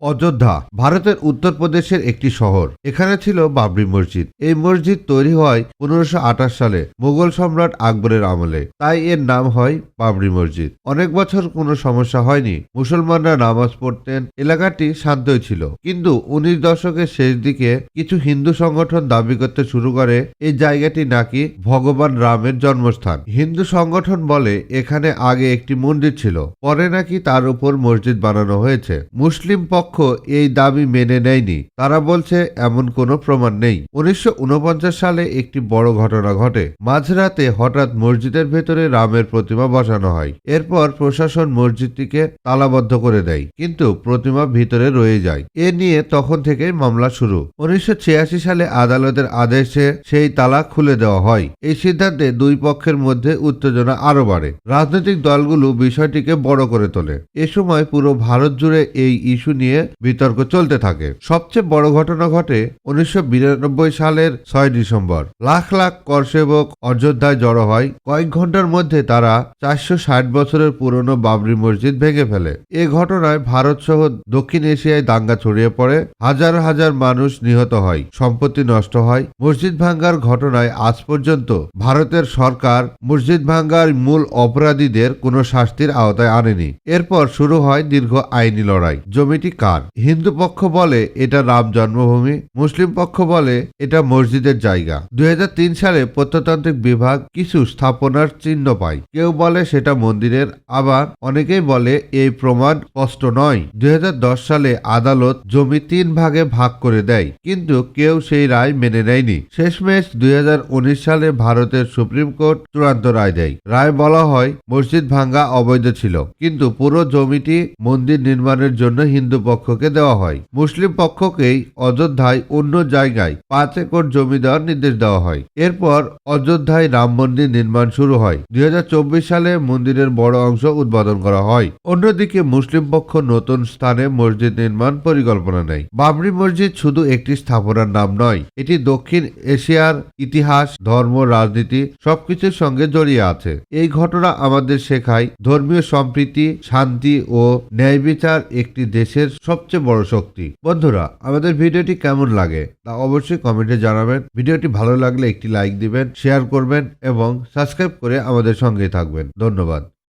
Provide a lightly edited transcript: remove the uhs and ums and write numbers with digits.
অযোধ্যা ভারতের উত্তরপ্রদেশের একটি শহর। এখানে ছিল বাবরি মসজিদ। এই মসজিদ তৈরি হয় 1528 সালে মুঘল সম্রাট আকবরের আমলে, তাই এর নাম হয় বাবরি মসজিদ। অনেক বছর কোনো সমস্যা হয়নি, মুসলমানরা নামাজ পড়তেন, এলাকাটি শান্তই ছিল। কিন্তু 19 দশকের শেষ দিকে কিছু হিন্দু সংগঠন দাবি করতে শুরু করে এই জায়গাটি নাকি ভগবান রামের জন্মস্থান। হিন্দু সংগঠন বলে এখানে আগে একটি মন্দির ছিল, পরে নাকি তার উপর মসজিদ বানানো হয়েছে। মুসলিম পক্ষ এই দাবি মেনে নেয়নি, তারা বলছে এমন কোনো প্রমাণ নেই। 1949 সালে একটি বড় ঘটনা ঘটে। মাঝরাতে হঠাৎ মসজিদের ভেতরে রামের প্রতিমা বসানো হয়। এরপর প্রশাসন মসজিদটিকে তালাবদ্ধ করে দেয়, কিন্তু প্রতিমা ভিতরে রয়ে যায়। এ নিয়ে তখন থেকেই মামলা শুরু। 1986 সালে আদালতের আদেশে সেই তালা খুলে দেওয়া হয়। এই সিদ্ধান্তে দুই পক্ষের মধ্যে উত্তেজনা আরো বাড়ে। রাজনৈতিক দলগুলো বিষয়টিকে বড় করে তোলে। এ সময় পুরো ভারত জুড়ে এই ইস্যু নিয়ে বিতর্ক চলতে থাকে। সবচেয়ে বড় ঘটনা ঘটে 1992 সালের 6 ডিসেম্বর। লাখ লাখ করসেবক অযোধ্যায় জড়ো হয়। কয়েক ঘন্টার মধ্যে তারা 460 বছরের পুরনো বাবরি মসজিদ ভেঙে ফেলে। এ ঘটনায় ভারত সহ দক্ষিণ এশিয়ায় দাঙ্গা ছড়িয়ে পড়ে। হাজার হাজার মানুষ নিহত হয়, সম্পত্তি নষ্ট হয়। মসজিদ ভাঙ্গার ঘটনায় আজ পর্যন্ত ভারতের সরকার মসজিদ ভাঙ্গার মূল অপরাধীদের কোনো শাস্তির আওতায় আনেনি। এরপর শুরু হয় দীর্ঘ আইনি লড়াই। জমিটি কার? হিন্দু পক্ষ বলে এটা রাম জন্মভূমি, মুসলিম পক্ষ বলে এটা মসজিদের জায়গা। 2003 সালে প্রত্নতান্ত্রিক বিভাগ কিছু স্থাপনার চিহ্ন পায়। কেউ বলে সেটা মন্দিরের, আবার অনেকেই বলে এই প্রমাণ স্পষ্ট নয়। 2010 সালে আদালত জমি 3 ভাগে ভাগ করে দেয়, কিন্তু কেউ সেই রায় মেনে নেয়নি। শেষমেশ 2019 সালে ভারতের সুপ্রিম কোর্ট চূড়ান্ত রায় দেয়। রায় বলা হয় মসজিদ ভাঙ্গা অবৈধ ছিল, কিন্তু পুরো জমিটি মন্দির নির্মাণের জন্য হিন্দু পক্ষকে দেওয়া হয়। মুসলিম পক্ষকেই অযোধ্যায় অন্য জায়গায় 5 একর জমি দেওয়ার নির্দেশ দেওয়া হয়। এরপর অযোধ্যায় রাম মন্দির নির্মাণ শুরু হয়। 2024 সালে মন্দিরের বড় অংশ উদ্বোধন করা হয়। অন্যদিকে মুসলিম পক্ষ নতুন স্থানে মসজিদ নির্মাণ পরিকল্পনা নেয়। বাবরি মসজিদ শুধু একটি স্থাপনার নাম নয়, এটি দক্ষিণ এশিয়ার ইতিহাস, ধর্ম, রাজনীতি সবকিছুর সঙ্গে জড়িয়ে আছে। এই ঘটনা আমাদের শেখায় ধর্মীয় সম্প্রীতি, শান্তি ও ন্যায় বিচার একটি দেশের সবচেয়ে বড় শক্তি। বন্ধুরা, আমাদের ভিডিওটি কেমন লাগে তা অবশ্যই কমেন্টে জানাবেন। ভিডিওটি ভালো লাগলে একটি লাইক দিবেন, শেয়ার করবেন এবং সাবস্ক্রাইব করে আমাদের সঙ্গেই থাকবেন। ধন্যবাদ।